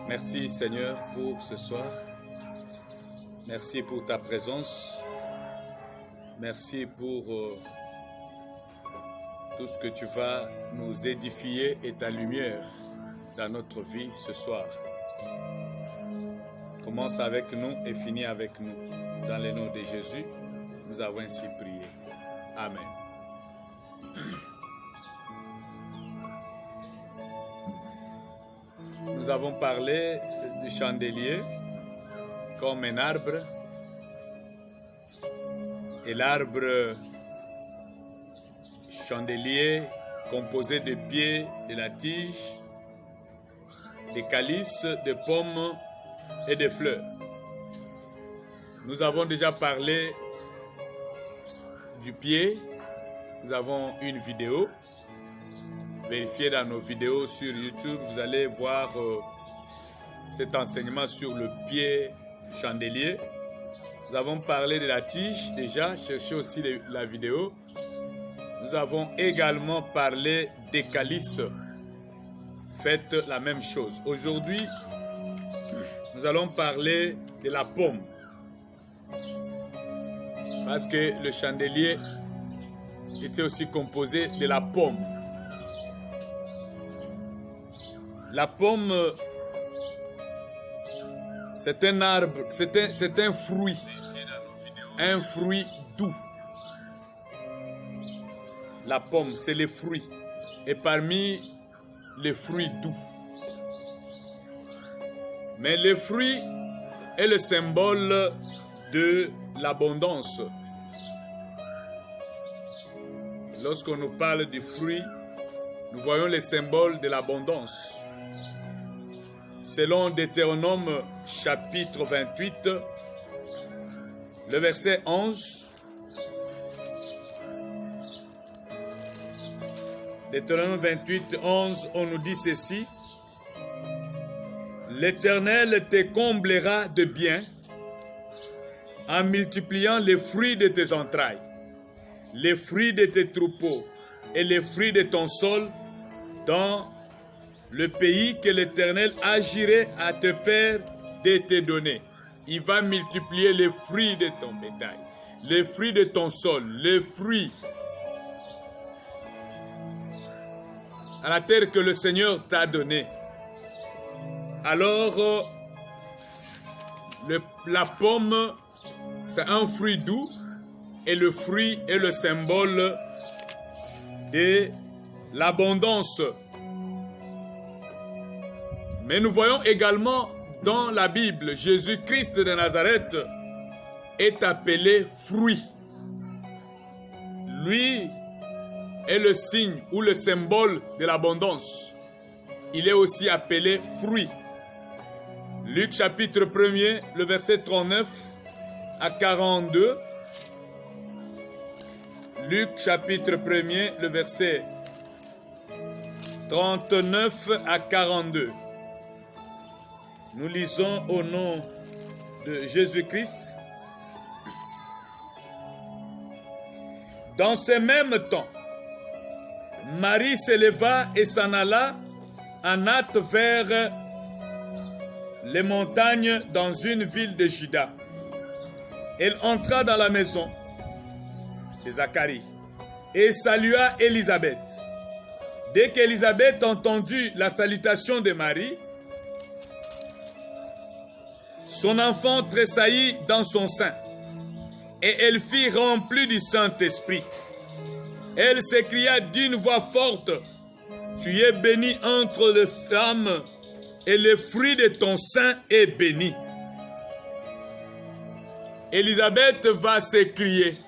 Merci Seigneur pour ce soir. Merci pour ta présence. Merci pour tout ce que tu vas nous édifier et ta lumière dans notre vie ce soir. Commence avec nous et finis avec nous. Dans le nom de Jésus, nous avons ainsi prié. Amen. Nous avons parlé du chandelier comme un arbre. Et l'arbre chandelier composé de pieds, de la tige, des calices, de pommes et de fleurs. Nous avons déjà parlé du pied. Nous avons une vidéo. Vérifiez dans nos vidéos sur YouTube, vous allez voir cet enseignement sur le pied chandelier. Nous avons parlé de la tige déjà, cherchez aussi la vidéo. Nous avons également parlé des calices. Faites la même chose. Aujourd'hui, nous allons parler de la pomme. Parce que le chandelier était aussi composé de la pomme. La pomme, c'est un arbre, c'est un fruit doux. La pomme, c'est les fruits. Et parmi les fruits doux. Mais le fruit est le symbole de l'abondance. Lorsqu'on nous parle du fruit, nous voyons les symboles de l'abondance. Selon Deutéronome chapitre 28, le verset 11, Deutéronome 28, 11, on nous dit ceci: L'Éternel te comblera de bien en multipliant les fruits de tes entrailles, les fruits de tes troupeaux et les fruits de ton sol dans le pays que l'Éternel agirait à tes pères de te donner. Il va multiplier les fruits de ton bétail, les fruits de ton sol, les fruits à la terre que le Seigneur t'a donnée. Alors, la pomme, c'est un fruit doux et le fruit est le symbole de l'abondance. Mais nous voyons également dans la Bible, Jésus-Christ de Nazareth est appelé fruit. Lui est le signe ou le symbole de l'abondance. Il est aussi appelé fruit. Luc chapitre 1er, le verset 39 à 42. Luc chapitre 1er, le verset 39 à 42. Nous lisons au nom de Jésus-Christ. Dans ce même temps, Marie s'éleva et s'en alla en hâte vers les montagnes dans une ville de Juda. Elle entra dans la maison de Zacharie et salua Élisabeth. Dès qu'Élisabeth entendit la salutation de Marie, son enfant tressaillit dans son sein, et elle fut remplie du Saint-Esprit. Elle s'écria d'une voix forte: Tu es bénie entre les femmes, et le fruit de ton sein est béni. Élisabeth va s'écrier.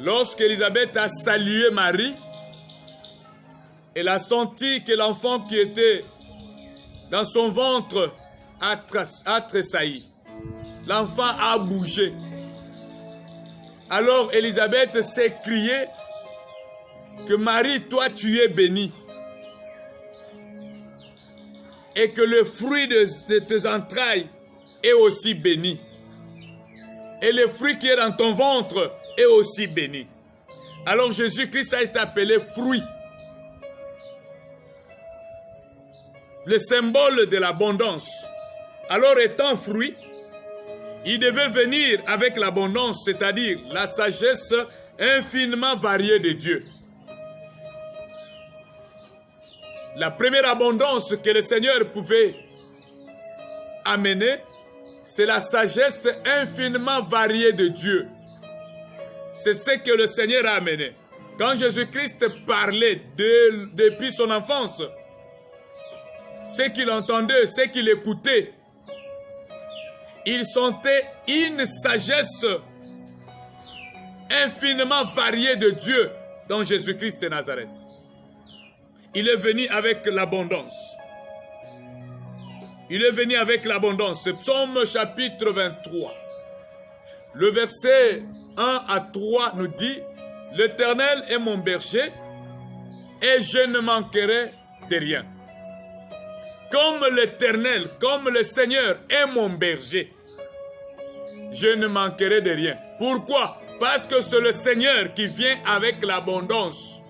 Lorsqu'Élisabeth a salué Marie, elle a senti que l'enfant qui était dans son ventre a tressailli. L'enfant a bougé. Alors Élisabeth s'écriait que Marie, toi tu es bénie. Et que le fruit de tes entrailles est aussi béni. Et le fruit qui est dans ton ventre est aussi béni. Alors Jésus-Christ a été appelé fruit. le symbole de l'abondance. Alors étant fruit, il devait venir avec l'abondance, c'est-à-dire la sagesse infiniment variée de Dieu. La première abondance que le Seigneur pouvait amener, c'est la sagesse infiniment variée de Dieu. C'est ce que le Seigneur a amené. Quand Jésus-Christ parlait depuis son enfance, ce qu'il entendait, ce qu'il écoutait, il sentait une sagesse infiniment variée de Dieu dans Jésus-Christ de Nazareth. Il est venu avec l'abondance. Il est venu avec l'abondance. C'est Psaume chapitre 23. Le verset 1 à 3 nous dit: l'Éternel est mon berger et je ne manquerai de rien. Comme l'Éternel, comme le Seigneur est mon berger, je ne manquerai de rien. Pourquoi? Parce que c'est le Seigneur qui vient avec l'abondance.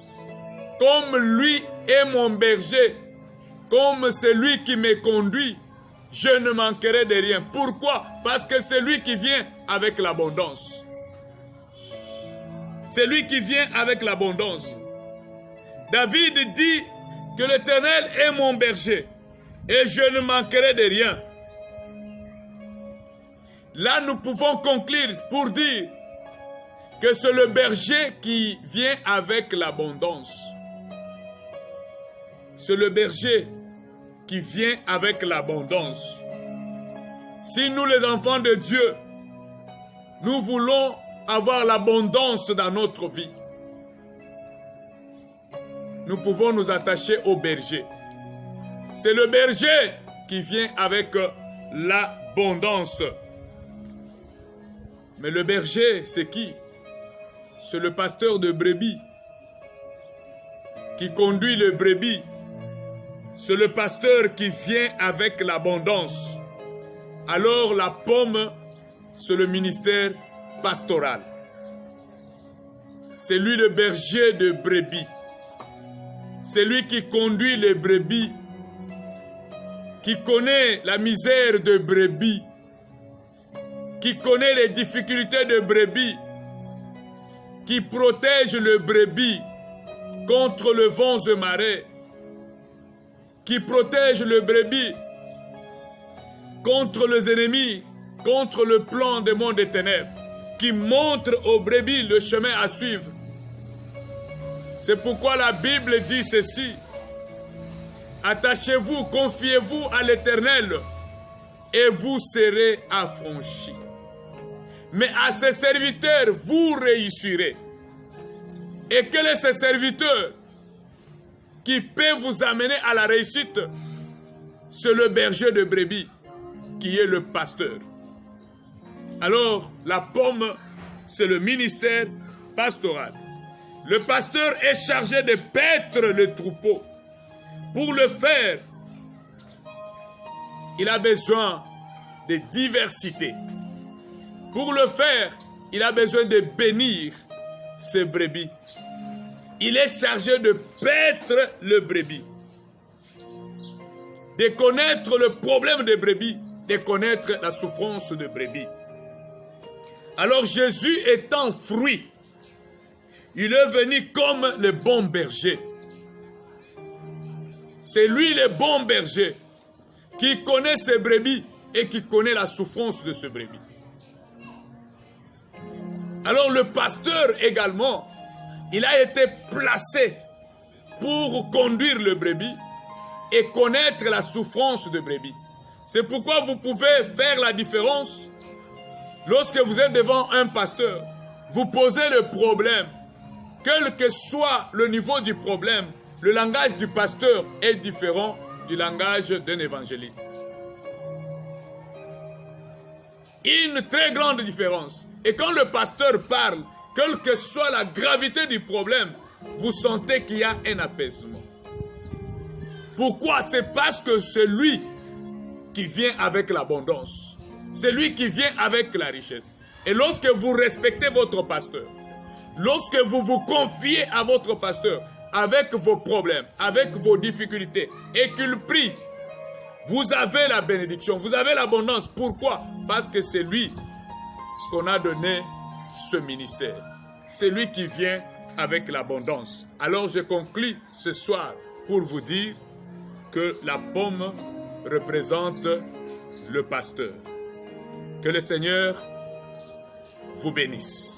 Comme lui est mon berger, comme c'est lui qui me conduit, je ne manquerai de rien. Pourquoi? Parce que c'est lui qui vient avec l'abondance. C'est lui qui vient avec l'abondance. David dit que l'Éternel est mon berger et je ne manquerai de rien. Là, nous pouvons conclure pour dire que c'est le berger qui vient avec l'abondance. C'est le berger qui vient avec l'abondance. Si nous, les enfants de Dieu, nous voulons avoir l'abondance dans notre vie, nous pouvons nous attacher au berger. C'est le berger qui vient avec l'abondance. Mais le berger, c'est qui? C'est le pasteur de brebis qui conduit le brebis. C'est le pasteur qui vient avec l'abondance. Alors la pomme, c'est le ministère pastoral. C'est lui le berger de brebis. C'est lui qui conduit les brebis, qui connaît la misère de brebis, qui connaît les difficultés de brebis, qui protège le brebis contre le vent et marée, qui protège le brebis contre les ennemis, contre le plan des mondes des ténèbres, qui montre aux brebis le chemin à suivre. C'est pourquoi la Bible dit ceci: attachez-vous, confiez-vous à l'Éternel et vous serez affranchis. Mais à ses serviteurs, vous réussirez. Et quel est ce serviteur qui peut vous amener à la réussite? C'est le berger de brebis qui est le pasteur. Alors, la pomme, c'est le ministère pastoral. Le pasteur est chargé de paître le troupeau. Pour le faire, il a besoin de diversité. Pour le faire, il a besoin de bénir ses brebis. Il est chargé de paître le brebis, de connaître le problème des brebis, de connaître la souffrance des brebis. Alors Jésus étant fruit, il est venu comme le bon berger. C'est lui le bon berger qui connaît ses brebis et qui connaît la souffrance de ses brebis. Alors le pasteur également, il a été placé pour conduire le brebis et connaître la souffrance de brebis. C'est pourquoi vous pouvez faire la différence lorsque vous êtes devant un pasteur. Vous posez le problème. Quel que soit le niveau du problème, le langage du pasteur est différent du langage d'un évangéliste. Une très grande différence. Et quand le pasteur parle, quelle que soit la gravité du problème, vous sentez qu'il y a un apaisement. Pourquoi? C'est parce que c'est lui qui vient avec l'abondance. C'est lui qui vient avec la richesse. Et lorsque vous respectez votre pasteur, lorsque vous vous confiez à votre pasteur avec vos problèmes, avec vos difficultés, et qu'il prie Vous avez la bénédiction, vous avez l'abondance. Pourquoi? Parce que c'est lui qu'on a donné ce ministère. C'est lui qui vient avec l'abondance. Alors je conclus ce soir pour vous dire que la pomme représente le pasteur. Que le Seigneur vous bénisse.